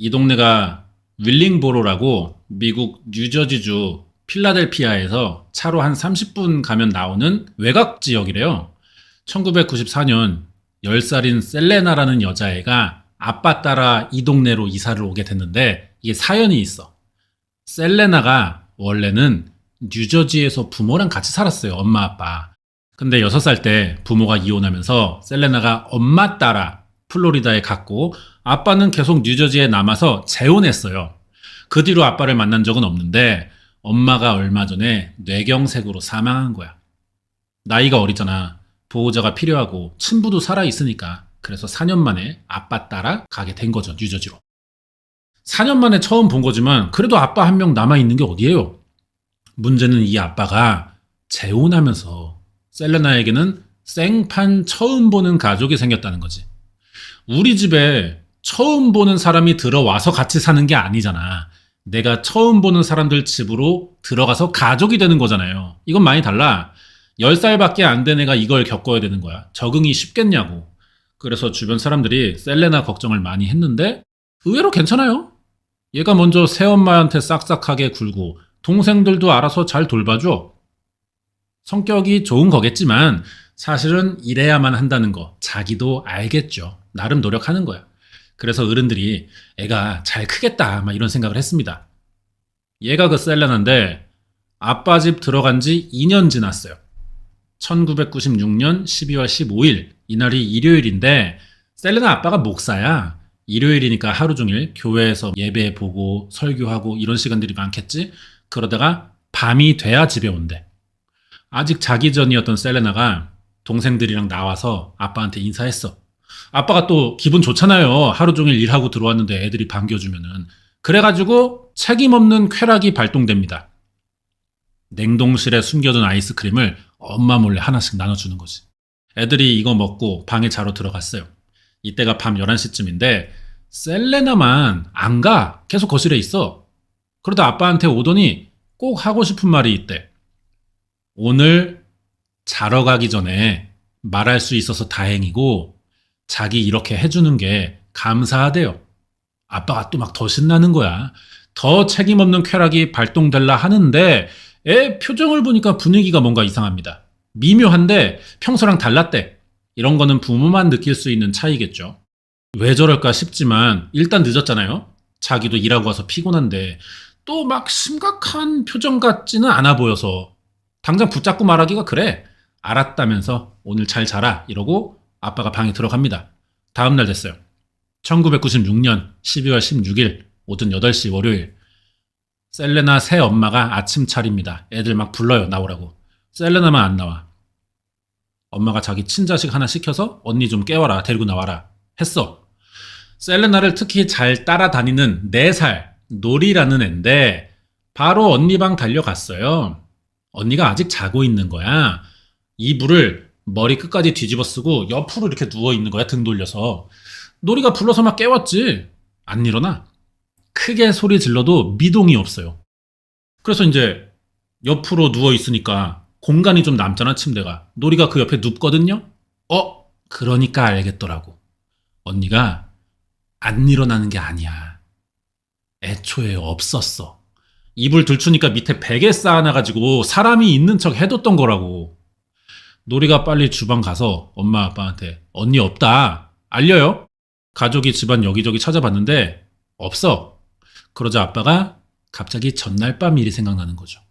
이 동네가 윌링보로라고 미국 뉴저지주 필라델피아에서 차로 한 30분 가면 나오는 외곽 지역이래요. 1994년 10살인 셀레나라는 여자애가 아빠 따라 이 동네로 이사를 오게 됐는데 이게 사연이 있어. 셀레나가 원래는 뉴저지에서 부모랑 같이 살았어요. 엄마, 아빠. 근데 6살 때 부모가 이혼하면서 셀레나가 엄마 따라 플로리다에 갔고 아빠는 계속 뉴저지에 남아서 재혼했어요. 그 뒤로 아빠를 만난 적은 없는데 엄마가 얼마 전에 뇌경색으로 사망한 거야. 나이가 어리잖아. 보호자가 필요하고 친부도 살아있으니까. 그래서 4년 만에 아빠 따라 가게 된 거죠. 뉴저지로. 4년 만에 처음 본 거지만 그래도 아빠 한 명 남아있는 게 어디예요? 문제는 이 아빠가 재혼하면서 셀레나에게는 생판 처음 보는 가족이 생겼다는 거지. 우리 집에 처음 보는 사람이 들어와서 같이 사는 게 아니잖아. 내가 처음 보는 사람들 집으로 들어가서 가족이 되는 거잖아요. 이건 많이 달라. 10살밖에 안 된 애가 이걸 겪어야 되는 거야. 적응이 쉽겠냐고. 그래서 주변 사람들이 셀레나 걱정을 많이 했는데 의외로 괜찮아요. 얘가 먼저 새엄마한테 싹싹하게 굴고 동생들도 알아서 잘 돌봐줘. 성격이 좋은 거겠지만 사실은 이래야만 한다는 거 자기도 알겠죠. 나름 노력하는 거야. 그래서 어른들이 애가 잘 크겠다 막 이런 생각을 했습니다. 얘가 그 셀레나인데 아빠 집 들어간 지 2년 지났어요. 1996년 12월 15일 이날이 일요일인데 셀레나 아빠가 목사야. 일요일이니까 하루 종일 교회에서 예배 보고 설교하고 이런 시간들이 많겠지. 그러다가 밤이 돼야 집에 온대. 아직 자기 전이었던 셀레나가 동생들이랑 나와서 아빠한테 인사했어. 아빠가 또 기분 좋잖아요. 하루 종일 일하고 들어왔는데 애들이 반겨주면은. 그래가지고 책임 없는 쾌락이 발동됩니다. 냉동실에 숨겨둔 아이스크림을 엄마 몰래 하나씩 나눠주는 거지. 애들이 이거 먹고 방에 자러 들어갔어요. 이때가 밤 11시쯤인데 셀레나만 안 가. 계속 거실에 있어. 그러다 아빠한테 오더니 꼭 하고 싶은 말이 있대. 오늘 자러 가기 전에 말할 수 있어서 다행이고 자기 이렇게 해주는 게 감사하대요. 아빠가 또 막 더 신나는 거야. 더 책임 없는 쾌락이 발동될라 하는데 애 표정을 보니까 분위기가 뭔가 이상합니다. 미묘한데 평소랑 달랐대. 이런 거는 부모만 느낄 수 있는 차이겠죠. 왜 저럴까 싶지만 일단 늦었잖아요. 자기도 일하고 와서 피곤한데 또 막 심각한 표정 같지는 않아 보여서 당장 붙잡고 말하기가 그래. 알았다면서 오늘 잘 자라 이러고 아빠가 방에 들어갑니다. 다음날 됐어요. 1996년 12월 16일 오전 8시 월요일. 셀레나 새 엄마가 아침 차립니다. 애들 막 불러요. 나오라고. 셀레나만 안 나와. 엄마가 자기 친자식 하나 시켜서 언니 좀 깨워라. 데리고 나와라. 했어. 셀레나를 특히 잘 따라다니는 4살 놀이라는 앤데 바로 언니 방 달려갔어요. 언니가 아직 자고 있는 거야. 이불을 머리 끝까지 뒤집어 쓰고 옆으로 이렇게 누워 있는 거야. 등 돌려서. 놀이가 불러서 막 깨웠지. 안 일어나. 크게 소리 질러도 미동이 없어요. 그래서 이제 옆으로 누워 있으니까 공간이 좀 남잖아, 침대가. 놀이가 그 옆에 눕거든요. 그러니까 알겠더라고. 언니가 안 일어나는 게 아니야. 애초에 없었어. 이불 들추니까 밑에 베개 쌓아놔가지고 사람이 있는 척 해뒀던 거라고. 놀이가 빨리 주방 가서 엄마 아빠한테 언니 없다 알려요. 가족이 집안 여기저기 찾아봤는데 없어. 그러자 아빠가 갑자기 전날 밤 일이 생각나는 거죠.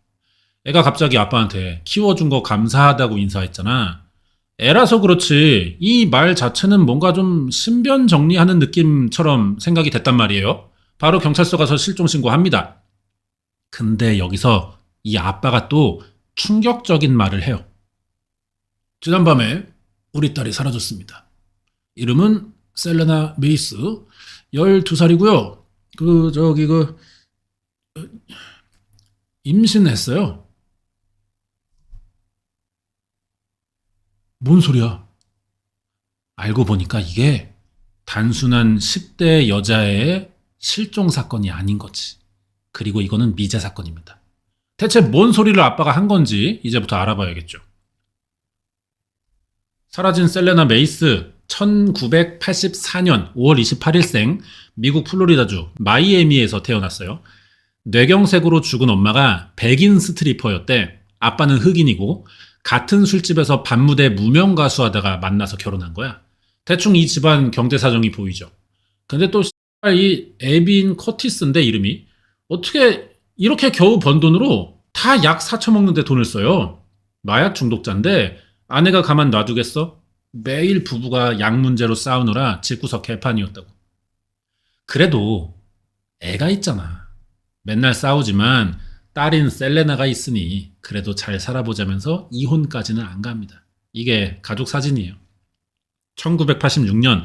애가 갑자기 아빠한테 키워준 거 감사하다고 인사했잖아. 애라서 그렇지 이 말 자체는 뭔가 좀 신변 정리하는 느낌처럼 생각이 됐단 말이에요. 바로 경찰서 가서 실종 신고합니다. 근데 여기서 이 아빠가 또 충격적인 말을 해요. 지난밤에 우리 딸이 사라졌습니다. 이름은 셀레나 메이스, 12살이고요. 임신했어요. 뭔 소리야? 알고 보니까 이게 단순한 10대 여자의 실종 사건이 아닌 거지. 그리고 이거는 미제 사건입니다. 대체 뭔 소리를 아빠가 한 건지 이제부터 알아봐야겠죠. 사라진 셀레나 메이스, 1984년 5월 28일생 미국 플로리다주 마이애미에서 태어났어요. 뇌경색으로 죽은 엄마가 백인 스트리퍼였대. 아빠는 흑인이고 같은 술집에서 밤무대 무명 가수 하다가 만나서 결혼한 거야. 대충 이 집안 경제 사정이 보이죠. 근데 또 이 에빈 커티스인데 이름이 어떻게 이렇게 겨우 번 돈으로 다 약 사쳐먹는데 돈을 써요. 마약 중독자인데 아내가 가만 놔두겠어? 매일 부부가 약 문제로 싸우느라 집구석 개판이었다고. 그래도 애가 있잖아. 맨날 싸우지만 딸인 셀레나가 있으니 그래도 잘 살아보자면서 이혼까지는 안 갑니다. 이게 가족 사진이에요. 1986년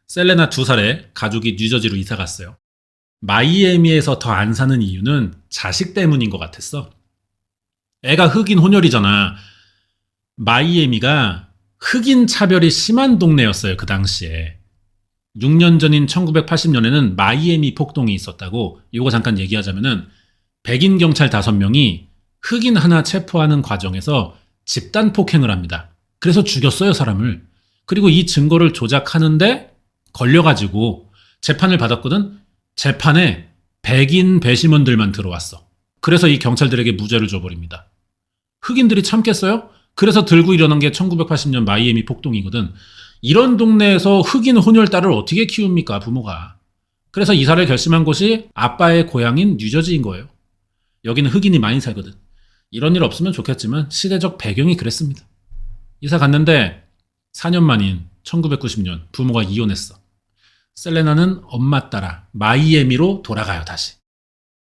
셀레나 2살에 가족이 뉴저지로 이사 갔어요. 마이애미에서 더 안 사는 이유는 자식 때문인 것 같았어. 애가 흑인 혼혈이잖아. 마이애미가 흑인 차별이 심한 동네였어요, 그 당시에. 6년 전인 1980년에는 마이애미 폭동이 있었다고. 이거 잠깐 얘기하자면은 백인 경찰 5명이 흑인 하나 체포하는 과정에서 집단 폭행을 합니다. 그래서 죽였어요, 사람을. 그리고 이 증거를 조작하는데 걸려가지고 재판을 받았거든. 재판에 백인 배심원들만 들어왔어. 그래서 이 경찰들에게 무죄를 줘버립니다. 흑인들이 참겠어요? 그래서 들고 일어난 게 1980년 마이애미 폭동이거든. 이런 동네에서 흑인 혼혈 딸을 어떻게 키웁니까, 부모가. 그래서 이사를 결심한 곳이 아빠의 고향인 뉴저지인 거예요. 여기는 흑인이 많이 살거든. 이런 일 없으면 좋겠지만 시대적 배경이 그랬습니다. 이사 갔는데 4년 만인 1990년 부모가 이혼했어. 셀레나는 엄마 따라 마이애미로 돌아가요, 다시.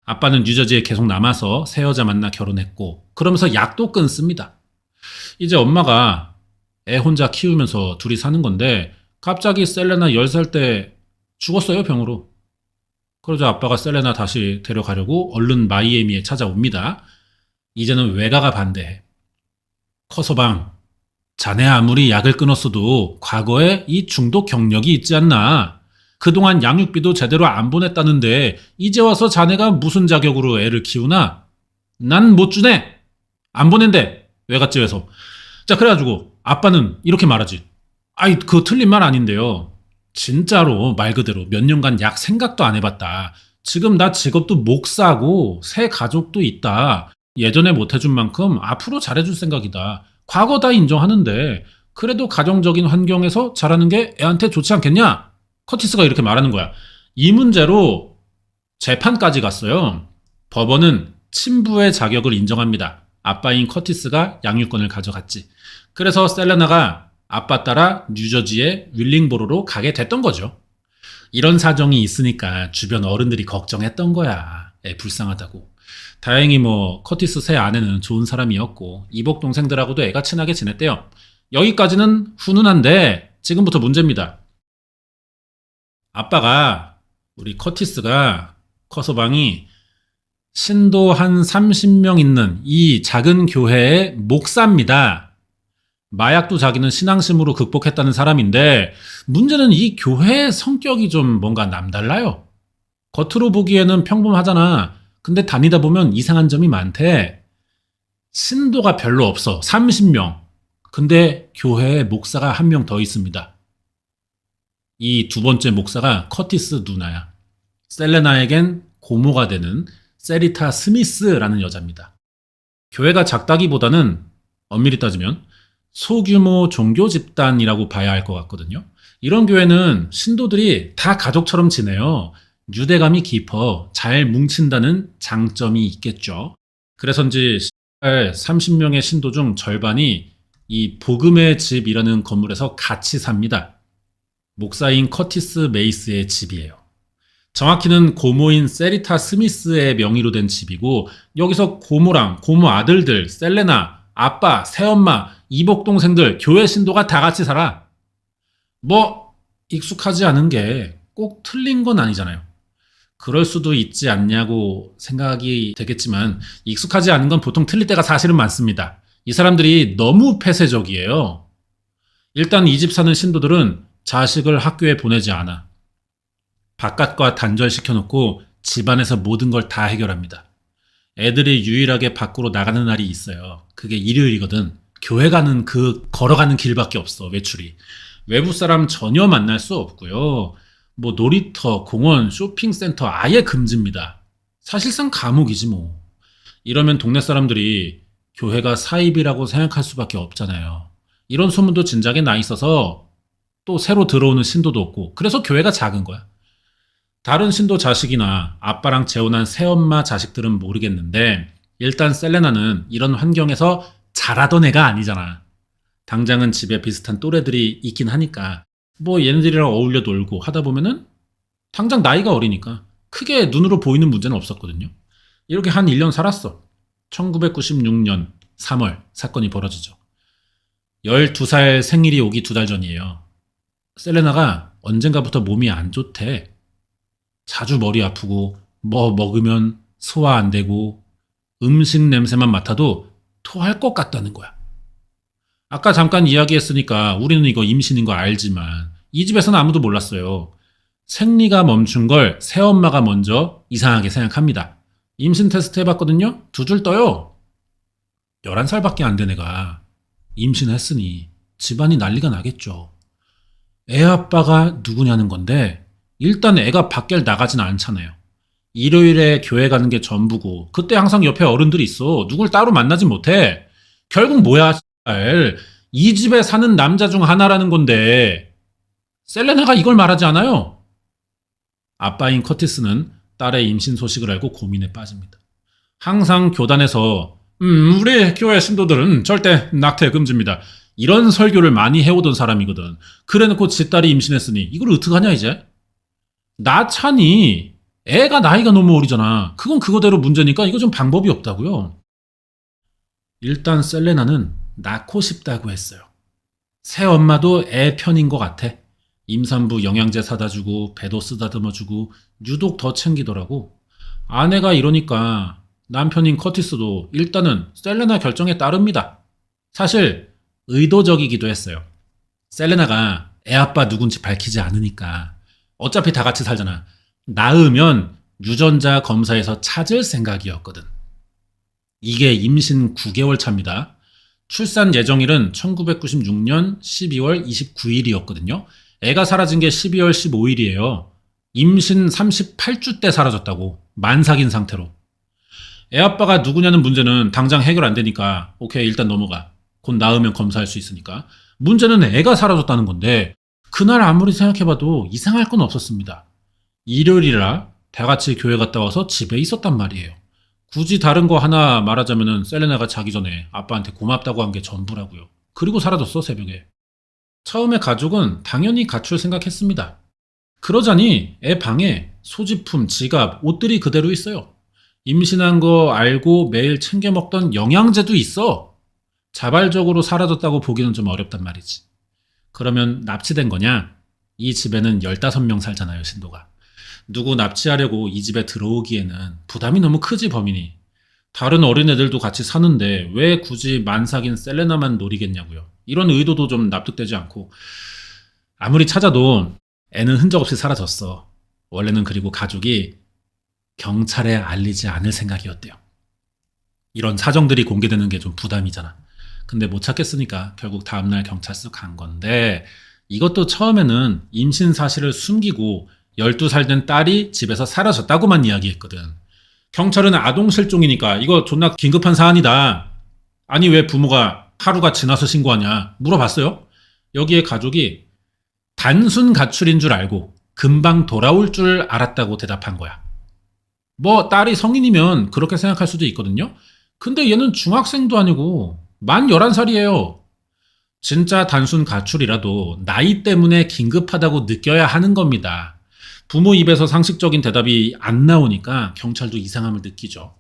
아빠는 뉴저지에 계속 남아서 새 여자 만나 결혼했고 그러면서 약도 끊습니다. 이제 엄마가 애 혼자 키우면서 둘이 사는 건데 갑자기 셀레나 10살 때 죽었어요, 병으로. 그러자 아빠가 셀레나 다시 데려가려고 얼른 마이애미에 찾아옵니다. 이제는 외가가 반대해. 커서방, 자네 아무리 약을 끊었어도 과거에 이 중독 경력이 있지 않나. 그동안 양육비도 제대로 안 보냈다는데 이제 와서 자네가 무슨 자격으로 애를 키우나? 난 못 주네. 안 보낸대. 외갓집에서. 자, 그래가지고 아빠는 이렇게 말하지. 아이, 그거 틀린 말 아닌데요. 진짜로 말 그대로 몇 년간 약 생각도 안 해봤다. 지금 나 직업도 목사고 새 가족도 있다. 예전에 못해준 만큼 앞으로 잘해줄 생각이다. 과거 다 인정하는데 그래도 가정적인 환경에서 자라는 게 애한테 좋지 않겠냐? 커티스가 이렇게 말하는 거야. 이 문제로 재판까지 갔어요. 법원은 친부의 자격을 인정합니다. 아빠인 커티스가 양육권을 가져갔지. 그래서 셀레나가 아빠 따라 뉴저지의 윌링보로로 가게 됐던 거죠. 이런 사정이 있으니까 주변 어른들이 걱정했던 거야. 애 불쌍하다고. 다행히 커티스 새 아내는 좋은 사람이었고 이복 동생들하고도 애가 친하게 지냈대요. 여기까지는 훈훈한데 지금부터 문제입니다. 아빠가, 우리 커티스가, 커서방이 신도 한 30명 있는 이 작은 교회의 목사입니다. 마약도 자기는 신앙심으로 극복했다는 사람인데 문제는 이 교회의 성격이 좀 뭔가 남달라요. 겉으로 보기에는 평범하잖아. 근데 다니다 보면 이상한 점이 많대. 신도가 별로 없어. 30명. 근데 교회에 목사가 한 명 더 있습니다. 이 두 번째 목사가 커티스 누나야. 셀레나에겐 고모가 되는 세리타 스미스라는 여자입니다. 교회가 작다기보다는 엄밀히 따지면 소규모 종교 집단이라고 봐야 할 것 같거든요. 이런 교회는 신도들이 다 가족처럼 지내요. 유대감이 깊어 잘 뭉친다는 장점이 있겠죠. 그래서인지 30명의 신도 중 절반이 이 복음의 집이라는 건물에서 같이 삽니다. 목사인 커티스 메이스의 집이에요. 정확히는 고모인 세리타 스미스의 명의로 된 집이고 여기서 고모랑 고모 아들들, 셀레나, 아빠, 새엄마, 이복 동생들, 교회 신도가 다 같이 살아. 익숙하지 않은 게 꼭 틀린 건 아니잖아요. 그럴 수도 있지 않냐고 생각이 되겠지만 익숙하지 않은 건 보통 틀릴 때가 사실은 많습니다. 이 사람들이 너무 폐쇄적이에요. 일단 이 집 사는 신도들은 자식을 학교에 보내지 않아. 바깥과 단절시켜놓고 집안에서 모든 걸 다 해결합니다. 애들이 유일하게 밖으로 나가는 날이 있어요. 그게 일요일이거든. 교회 가는 그 걸어가는 길밖에 없어, 외출이. 외부 사람 전혀 만날 수 없고요. 뭐 놀이터, 공원, 쇼핑센터 아예 금지입니다. 사실상 감옥이지 뭐. 이러면 동네 사람들이 교회가 사입이라고 생각할 수밖에 없잖아요. 이런 소문도 진작에 나 있어서 또 새로 들어오는 신도도 없고 그래서 교회가 작은 거야. 다른 신도 자식이나 아빠랑 재혼한 새엄마 자식들은 모르겠는데 일단 셀레나는 이런 환경에서 자라던 애가 아니잖아. 당장은 집에 비슷한 또래들이 있긴 하니까 뭐 얘네들이랑 어울려 놀고 하다 보면은 당장 나이가 어리니까 크게 눈으로 보이는 문제는 없었거든요. 이렇게 한 1년 살았어. 1996년 3월 사건이 벌어지죠. 12살 생일이 오기 2달 전이에요. 셀레나가 언젠가부터 몸이 안 좋대. 자주 머리 아프고 뭐 먹으면 소화 안 되고 음식 냄새만 맡아도 토할 것 같다는 거야. 아까 잠깐 이야기했으니까 우리는 이거 임신인 거 알지만 이 집에서는 아무도 몰랐어요. 생리가 멈춘 걸 새엄마가 먼저 이상하게 생각합니다. 임신 테스트 해봤거든요? 2줄 떠요. 11살밖에 안 된 애가 임신했으니 집안이 난리가 나겠죠. 애 아빠가 누구냐는 건데 일단 애가 밖에 나가진 않잖아요. 일요일에 교회 가는 게 전부고 그때 항상 옆에 어른들이 있어. 누굴 따로 만나진 못해. 결국 뭐야 이 집에 사는 남자 중 하나라는 건데 셀레나가 이걸 말하지 않아요. 아빠인 커티스는 딸의 임신 소식을 알고 고민에 빠집니다. 항상 교단에서 우리 교회 신도들은 절대 낙태 금지입니다. 이런 설교를 많이 해오던 사람이거든. 그래놓고 지 딸이 임신했으니 이걸 어떡하냐 이제? 낳자니 애가 나이가 너무 어리잖아. 그건 그거대로 문제니까 이거 좀 방법이 없다고요. 일단 셀레나는 낳고 싶다고 했어요. 새엄마도 애 편인 것 같아. 임산부 영양제 사다 주고 배도 쓰다듬어 주고 유독 더 챙기더라고. 아내가 이러니까 남편인 커티스도 일단은 셀레나 결정에 따릅니다. 사실 의도적이기도 했어요. 셀레나가 애 아빠 누군지 밝히지 않으니까 어차피 다 같이 살잖아. 낳으면 유전자 검사에서 찾을 생각이었거든. 이게 임신 9개월 차입니다. 출산 예정일은 1996년 12월 29일이었거든요. 애가 사라진 게 12월 15일이에요. 임신 38주 때 사라졌다고. 만삭인 상태로. 애 아빠가 누구냐는 문제는 당장 해결 안 되니까 오케이 일단 넘어가. 곧 낳으면 검사할 수 있으니까. 문제는 애가 사라졌다는 건데 그날 아무리 생각해봐도 이상할 건 없었습니다. 일요일이라 다 같이 교회 갔다 와서 집에 있었단 말이에요. 굳이 다른 거 하나 말하자면은 셀레나가 자기 전에 아빠한테 고맙다고 한 게 전부라고요. 그리고 사라졌어 새벽에. 처음에 가족은 당연히 가출 생각했습니다. 그러자니 애 방에 소지품, 지갑, 옷들이 그대로 있어요. 임신한 거 알고 매일 챙겨 먹던 영양제도 있어. 자발적으로 사라졌다고 보기는 좀 어렵단 말이지. 그러면 납치된 거냐? 이 집에는 15명 살잖아요, 신도가. 누구 납치하려고 이 집에 들어오기에는 부담이 너무 크지, 범인이. 다른 어린애들도 같이 사는데 왜 굳이 만삭인 셀레나만 노리겠냐고요. 이런 의도도 좀 납득되지 않고. 아무리 찾아도 애는 흔적 없이 사라졌어. 원래는 그리고 가족이 경찰에 알리지 않을 생각이었대요. 이런 사정들이 공개되는 게 좀 부담이잖아. 근데 못 찾겠으니까 결국 다음날 경찰서 간 건데 이것도 처음에는 임신 사실을 숨기고 12살 된 딸이 집에서 사라졌다고만 이야기했거든. 경찰은 아동 실종이니까 이거 존나 긴급한 사안이다. 아니 왜 부모가 하루가 지나서 신고하냐 물어봤어요. 여기에 가족이 단순 가출인 줄 알고 금방 돌아올 줄 알았다고 대답한 거야. 뭐 딸이 성인이면 그렇게 생각할 수도 있거든요. 근데 얘는 중학생도 아니고 만 11살이에요. 진짜 단순 가출이라도 나이 때문에 긴급하다고 느껴야 하는 겁니다. 부모 입에서 상식적인 대답이 안 나오니까 경찰도 이상함을 느끼죠.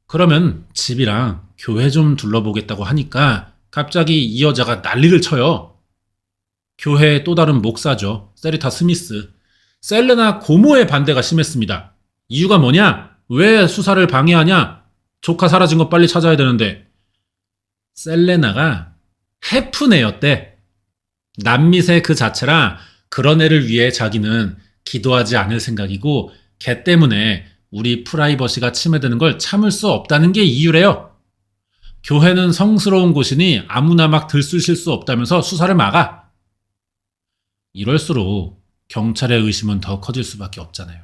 그러면 집이랑 교회 좀 둘러보겠다고 하니까 갑자기 이 여자가 난리를 쳐요. 교회의 또 다른 목사죠. 세리타 스미스. 셀레나 고모의 반대가 심했습니다. 이유가 뭐냐? 왜 수사를 방해하냐? 조카 사라진 거 빨리 찾아야 되는데. 셀레나가 해픈 애였대. 남미새 그 자체라 그런 애를 위해 자기는 기도하지 않을 생각이고 걔 때문에 우리 프라이버시가 침해되는 걸 참을 수 없다는 게 이유래요. 교회는 성스러운 곳이니 아무나 막 들쑤실 수 없다면서 수사를 막아. 이럴수록 경찰의 의심은 더 커질 수밖에 없잖아요.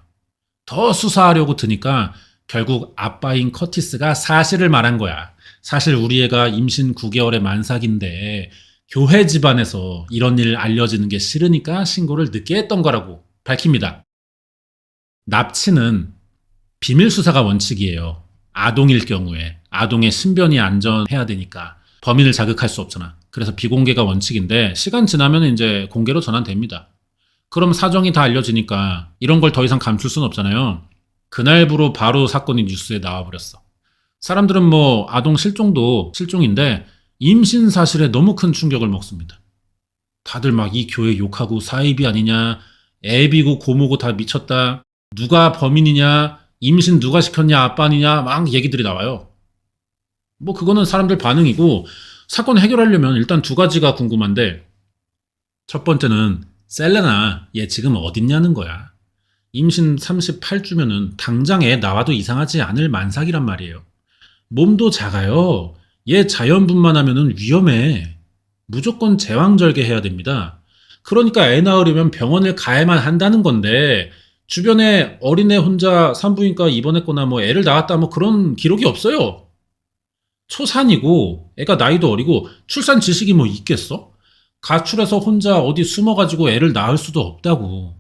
더 수사하려고 드니까 결국 아빠인 커티스가 사실을 말한 거야. 사실 우리 애가 임신 9개월의 만삭인데 교회 집안에서 이런 일 알려지는 게 싫으니까 신고를 늦게 했던 거라고 밝힙니다. 납치는 비밀 수사가 원칙이에요. 아동일 경우에 아동의 신변이 안전해야 되니까 범인을 자극할 수 없잖아. 그래서 비공개가 원칙인데 시간 지나면 이제 공개로 전환됩니다. 그럼 사정이 다 알려지니까 이런 걸 더 이상 감출 수는 없잖아요. 그날부로 바로 사건이 뉴스에 나와버렸어. 사람들은 뭐 아동 실종도 실종인데 임신 사실에 너무 큰 충격을 먹습니다. 다들 막 이 교회 욕하고 사이비 아니냐, 애비고 고모고 다 미쳤다, 누가 범인이냐, 임신 누가 시켰냐, 아빠 아니냐 막 얘기들이 나와요. 뭐 그거는 사람들 반응이고 사건 해결하려면 일단 두 가지가 궁금한데 첫 번째는 셀레나 얘 지금 어딨냐는 거야. 임신 38주면은 당장 애 나와도 이상하지 않을 만삭이란 말이에요. 몸도 작아요. 얘 자연분만 하면은 위험해. 무조건 제왕절개해야 됩니다. 그러니까 애 낳으려면 병원을 가야만 한다는 건데 주변에 어린애 혼자 산부인과 입원했거나 뭐 애를 낳았다 뭐 그런 기록이 없어요. 초산이고 애가 나이도 어리고 출산 지식이 뭐 있겠어? 가출해서 혼자 어디 숨어가지고 애를 낳을 수도 없다고.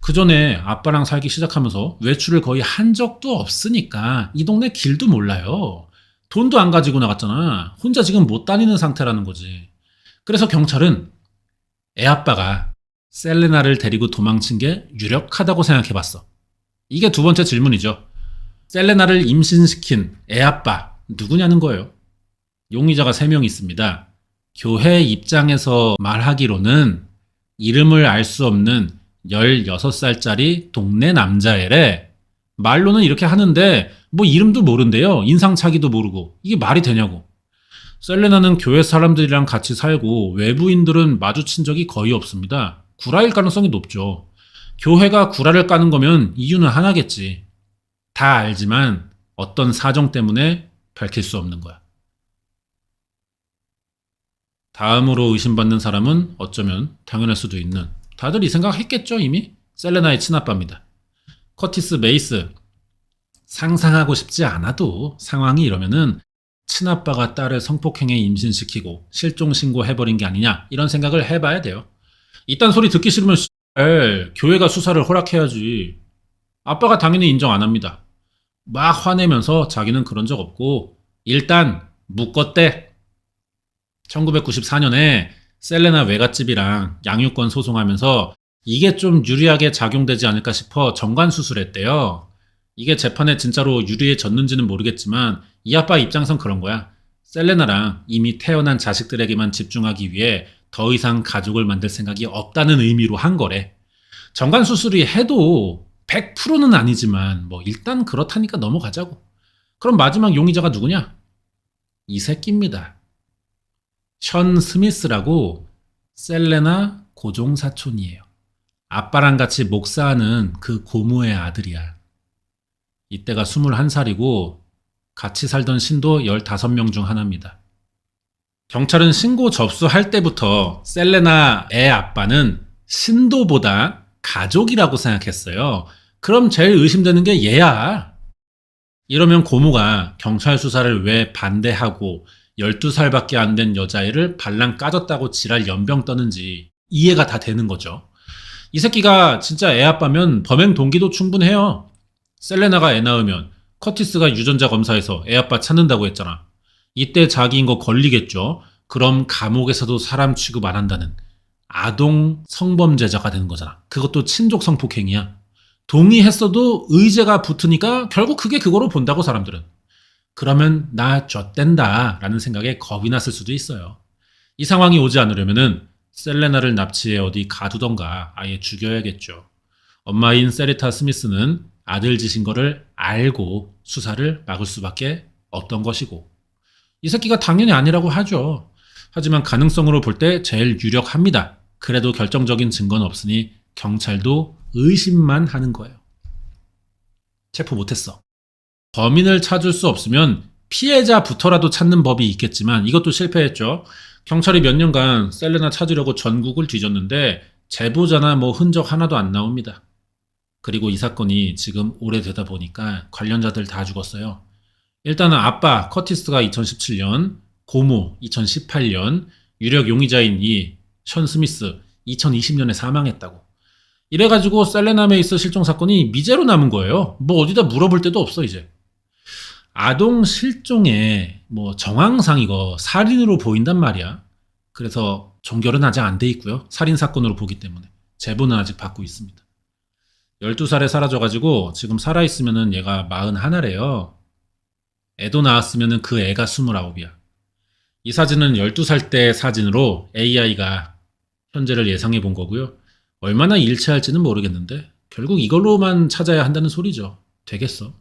그 전에 아빠랑 살기 시작하면서 외출을 거의 한 적도 없으니까 이 동네 길도 몰라요. 돈도 안 가지고 나갔잖아. 혼자 지금 못 다니는 상태라는 거지. 그래서 경찰은 애 아빠가 셀레나를 데리고 도망친 게 유력하다고 생각해봤어. 이게 두 번째 질문이죠. 셀레나를 임신시킨 애 아빠 누구냐는 거예요. 용의자가 3명 있습니다. 교회 입장에서 말하기로는 이름을 알 수 없는 16살짜리 동네 남자애래. 말로는 이렇게 하는데 뭐 이름도 모른대요. 인상착의도 모르고. 이게 말이 되냐고. 셀레나는 교회 사람들이랑 같이 살고 외부인들은 마주친 적이 거의 없습니다. 구라일 가능성이 높죠. 교회가 구라를 까는 거면 이유는 하나겠지. 다 알지만 어떤 사정 때문에 밝힐 수 없는 거야. 다음으로 의심받는 사람은 어쩌면 당연할 수도 있는, 다들 이 생각 했겠죠 이미? 셀레나의 친아빠입니다. 커티스 메이스. 상상하고 싶지 않아도 상황이 이러면은 친아빠가 딸을 성폭행에 임신시키고 실종 신고해버린 게 아니냐 이런 생각을 해봐야 돼요. 이딴 소리 듣기 싫으면 교회가 수사를 허락해야지. 아빠가 당연히 인정 안 합니다. 막 화내면서 자기는 그런 적 없고 일단 묶었대. 1994년에 셀레나 외갓집이랑 양육권 소송하면서 이게 좀 유리하게 작용되지 않을까 싶어 정관 수술했대요. 이게 재판에 진짜로 유리해졌는지는 모르겠지만 이 아빠 입장에선 그런 거야. 셀레나랑 이미 태어난 자식들에게만 집중하기 위해 더 이상 가족을 만들 생각이 없다는 의미로 한 거래. 정관 수술이 해도 100%는 아니지만 뭐 일단 그렇다니까 넘어가자고. 그럼 마지막 용의자가 누구냐? 이 새끼입니다. 션 스미스라고 셀레나 고종사촌이에요. 아빠랑 같이 목사하는 그 고모의 아들이야. 이때가 21살이고 같이 살던 신도 15명 중 하나입니다. 경찰은 신고 접수할 때부터 셀레나 애 아빠는 신도보다 가족이라고 생각했어요. 그럼 제일 의심되는 게 얘야. 이러면 고모가 경찰 수사를 왜 반대하고 12살밖에 안 된 여자애를 발랑 까졌다고 지랄 연병 떠는지 이해가 다 되는 거죠. 이 새끼가 진짜 애 아빠면 범행 동기도 충분해요. 셀레나가 애 낳으면 커티스가 유전자 검사에서 애 아빠 찾는다고 했잖아. 이때 자기인 거 걸리겠죠. 그럼 감옥에서도 사람 취급 안 한다는 아동 성범죄자가 되는 거잖아. 그것도 친족 성폭행이야. 동의했어도 의제가 붙으니까 결국 그게 그거로 본다고 사람들은. 그러면 나 좆된다 라는 생각에 겁이 났을 수도 있어요. 이 상황이 오지 않으려면은 셀레나를 납치해 어디 가두던가 아예 죽여야겠죠. 엄마인 세리타 스미스는 아들 짓인 거를 알고 수사를 막을 수밖에 없던 것이고, 이 새끼가 당연히 아니라고 하죠. 하지만 가능성으로 볼 때 제일 유력합니다. 그래도 결정적인 증거는 없으니 경찰도 의심만 하는 거예요. 체포 못했어. 범인을 찾을 수 없으면 피해자부터라도 찾는 법이 있겠지만 이것도 실패했죠. 경찰이 몇 년간 셀레나 찾으려고 전국을 뒤졌는데 제보자나 뭐 흔적 하나도 안 나옵니다. 그리고 이 사건이 지금 오래되다 보니까 관련자들 다 죽었어요. 일단은 아빠 커티스가 2017년, 고모 2018년, 유력 용의자인 이 션 스미스 2020년에 사망했다고. 이래가지고 셀레나 메이스 실종 사건이 미제로 남은 거예요. 뭐 어디다 물어볼 데도 없어 이제. 아동 실종의 뭐 정황상 이거 살인으로 보인단 말이야. 그래서 종결은 아직 안 돼 있고요. 살인 사건으로 보기 때문에 제보는 아직 받고 있습니다. 12살에 사라져가지고 지금 살아있으면은 얘가 41래요. 애도 낳았으면은 그 애가 29이야. 이 사진은 12살 때 사진으로 AI가 현재를 예상해 본 거고요. 얼마나 일치할지는 모르겠는데 결국 이걸로만 찾아야 한다는 소리죠. 되겠어.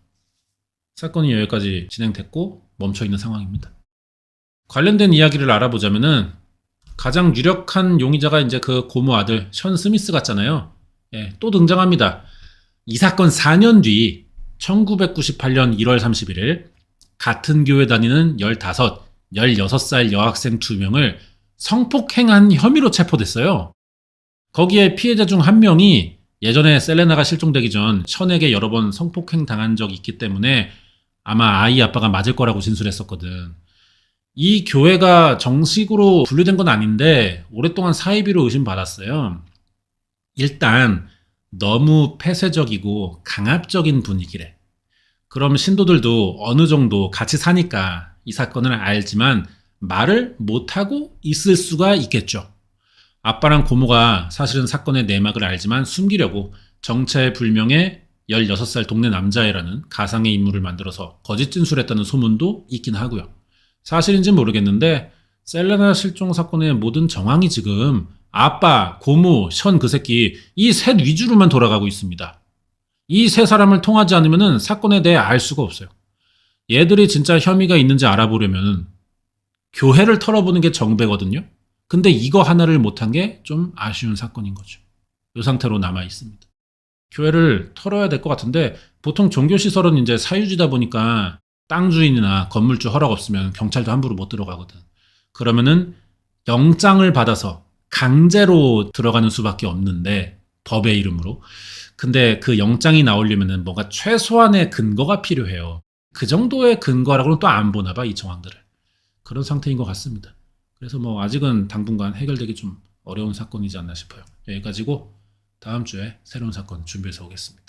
사건이 여기까지 진행됐고 멈춰있는 상황입니다. 관련된 이야기를 알아보자면은 가장 유력한 용의자가 이제 그 고모 아들 션 스미스 같잖아요. 예, 또 등장합니다. 이 사건 4년 뒤 1998년 1월 31일 같은 교회 다니는 15, 16살 여학생 2명을 성폭행한 혐의로 체포됐어요. 거기에 피해자 중 한 명이 예전에 셀레나가 실종되기 전 션에게 여러 번 성폭행 당한 적이 있기 때문에 아마 아이 아빠가 맞을 거라고 진술했었거든. 이 교회가 정식으로 분류된 건 아닌데 오랫동안 사이비로 의심받았어요. 일단 너무 폐쇄적이고 강압적인 분위기래. 그럼 신도들도 어느 정도 같이 사니까 이 사건을 알지만 말을 못하고 있을 수가 있겠죠. 아빠랑 고모가 사실은 사건의 내막을 알지만 숨기려고 정체불명의 16살 동네 남자애라는 가상의 인물을 만들어서 거짓 진술했다는 소문도 있긴 하고요. 사실인지는 모르겠는데 셀레나 실종 사건의 모든 정황이 지금 아빠, 고모, 션 그 새끼 이 셋 위주로만 돌아가고 있습니다. 이 세 사람을 통하지 않으면 사건에 대해 알 수가 없어요. 얘들이 진짜 혐의가 있는지 알아보려면 교회를 털어보는 게 정배거든요. 근데 이거 하나를 못한 게 좀 아쉬운 사건인 거죠. 이 상태로 남아 있습니다. 교회를 털어야 될 것 같은데 보통 종교시설은 이제 사유지다 보니까 땅 주인이나 건물주 허락 없으면 경찰도 함부로 못 들어가거든. 그러면은 영장을 받아서 강제로 들어가는 수밖에 없는데 법의 이름으로. 근데 그 영장이 나오려면은 뭔가 최소한의 근거가 필요해요. 그 정도의 근거라고는 또 안 보나 봐, 이 정황들을. 그런 상태인 것 같습니다. 그래서 뭐 아직은 당분간 해결되기 좀 어려운 사건이지 않나 싶어요. 여기까지고 다음 주에 새로운 사건 준비해서 오겠습니다.